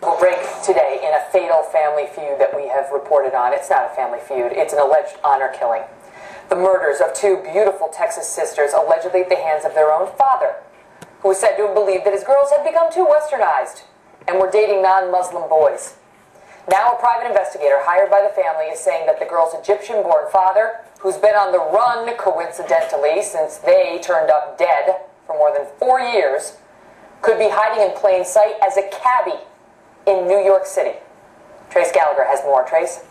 We'll break today in a fatal family feud that we have reported on. It's not a family feud, it's an alleged honor killing. The murders of two beautiful Texas sisters, allegedly at the hands of their own father, who was said to have believed that his girls had become too westernized and were dating non-Muslim boys. Now a private investigator hired by the family is saying that the girl's Egyptian-born father, who's been on the run, coincidentally, since they turned up dead for more than 4 years, could be hiding in plain sight as a cabbie in New York City. Trace Gallagher has more. Trace?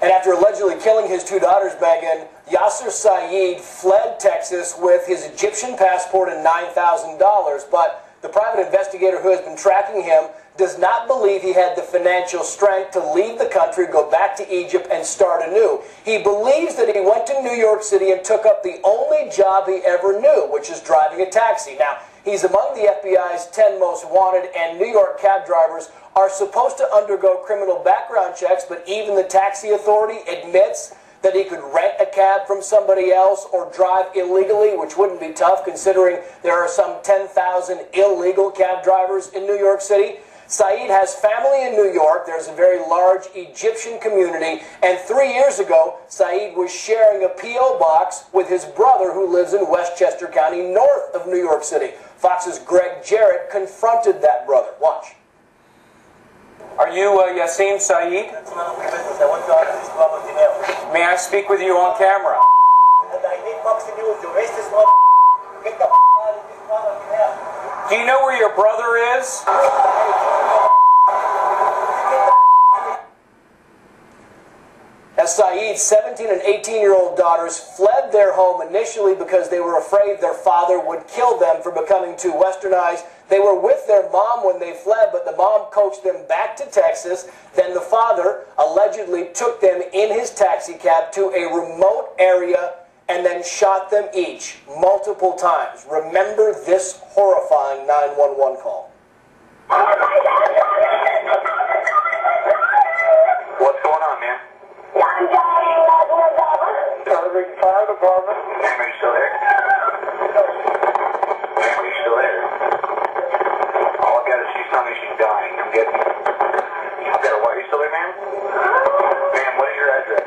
And after allegedly killing his two daughters, Megan, YASER Saeed fled Texas with his Egyptian passport and $9,000, but the private investigator who has been tracking him does not believe he had the financial strength to leave the country, go back to Egypt, and start anew. He believes that he went to New York City and took up the only job he ever knew, which is driving a taxi. Now, he's among the FBI's 10 most wanted, and New York cab drivers are supposed to undergo criminal background checks, but even the taxi authority admits that he could rent a cab from somebody else or drive illegally, which wouldn't be tough considering there are some 10,000 illegal cab drivers in New York City. Saeed has family in New York. There's a very large Egyptian community, and 3 years ago, Saeed was sharing a P.O. box with his brother who lives in Westchester County, north of New York City. Fox's Greg Jarrett confronted that brother. Watch. Are you Yassine Saeed? May I speak with you on camera? Do you know where your brother is? As Saeed's 17 and 18-year-old daughters fled their home initially because they were afraid their father would kill them for becoming too westernized. They were with their mom when they fled, but the mom coached them back to Texas. Then the father allegedly took them in his taxi cab to a remote area and then shot them each multiple times. Remember this horrifying 911 call. What's going on, man? Fire department. Ma'am, are you still there? Ma'am, are you still there? All I've got is she's telling me she's dying. I'm getting... I've got a... What, are you still there, ma'am? Ma'am, what is your address?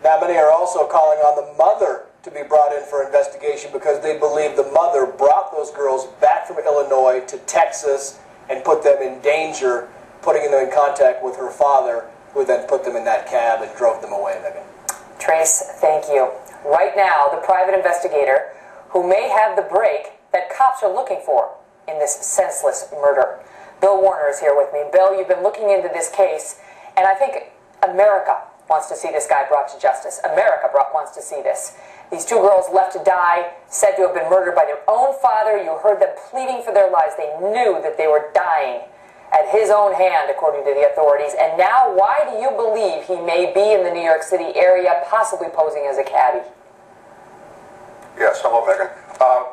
Now, many are also calling on the mother to be brought in for investigation because they believe the mother brought those girls back from Illinois to Texas and put them in danger, putting them in contact with her father, who then put them in that cab and drove them away, Megan. Trace, thank you. Right now, the private investigator who may have the break that cops are looking for in this senseless murder. Bill Warner is here with me. Bill, you've been looking into this case, and I think America wants to see this guy brought to justice. America wants to see this. These two girls left to die, said to have been murdered by their own father. You heard them pleading for their lives. They knew that they were dying at his own hand, according to the authorities. And now, why do you believe he may be in the New York City area, possibly posing as a cabbie? Yes, hello, Megan.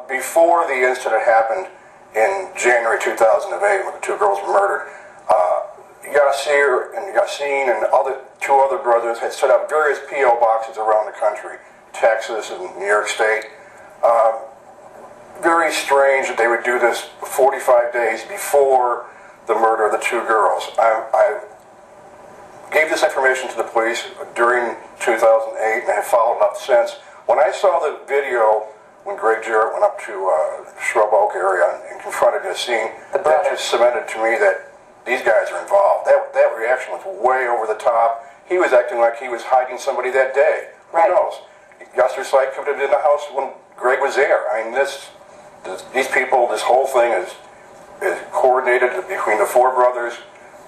Before the incident happened in January 2008, when the two girls were murdered, YASER and Yassine and two other brothers had set up various P.O. boxes around the country, Texas and New York State. Very strange that they would do this 45 days before the murder of the two girls. I gave this information to the police during 2008 and I have followed up since. When I saw the video when Greg Jarrett went up to Shrub Oak area and confronted Yassine, that just cemented to me that these guys are involved. That reaction was way over the top. He was acting like he was hiding somebody that day. Right. Who knows? YASER Saeed could have been in the house when Greg was there. I mean, these people, this whole thing is coordinated between the four brothers,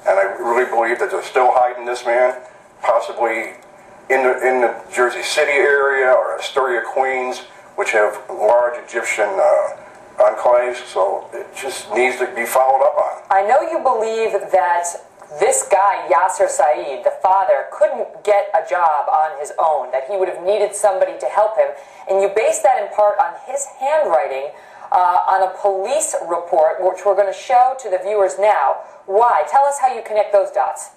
and I really believe that they're still hiding this man, possibly in the Jersey City area or Astoria, Queens, which have large Egyptian enclaves, so it just needs to be followed up on. I know you believe that this guy, YASER Saeed, the father, couldn't get a job on his own, that he would have needed somebody to help him, and you base that in part on his handwriting on a police report, which we're going to show to the viewers now. Why? Tell us how you connect those dots.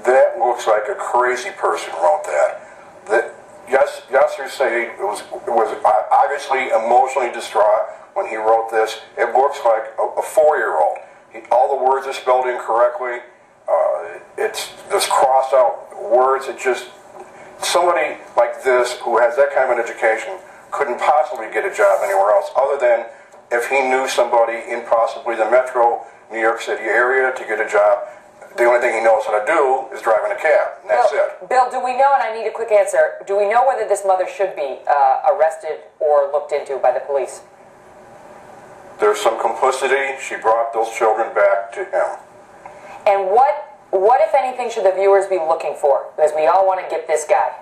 That looks like a crazy person wrote that. YASER Saeed was obviously emotionally distraught when he wrote this. It looks like a 4-year-old. All the words are spelled incorrectly. It's just crossed out words. It just, somebody like this who has that kind of an education couldn't possibly get a job anywhere else other than if he knew somebody in possibly the metro New York City area to get a job. The only thing he knows how to do is driving a cab, and that's it. Bill, do we know, and I need a quick answer, do we know whether this mother should be arrested or looked into by the police? There's some complicity. She brought those children back to him. And what, if anything, should the viewers be looking for? Because we all want to get this guy.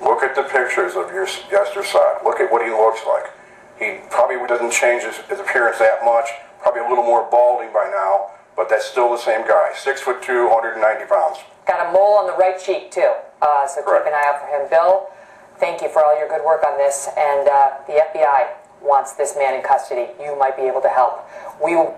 Look at the pictures of your YASER Saeed. Look at what he looks like. He probably doesn't change his appearance that much. Probably a little more balding by now, but that's still the same guy. 6'2", 190 pounds. Got a mole on the right cheek, too. So Correct. Keep an eye out for him. Bill, thank you for all your good work on this. And the FBI wants this man in custody. You might be able to help. We will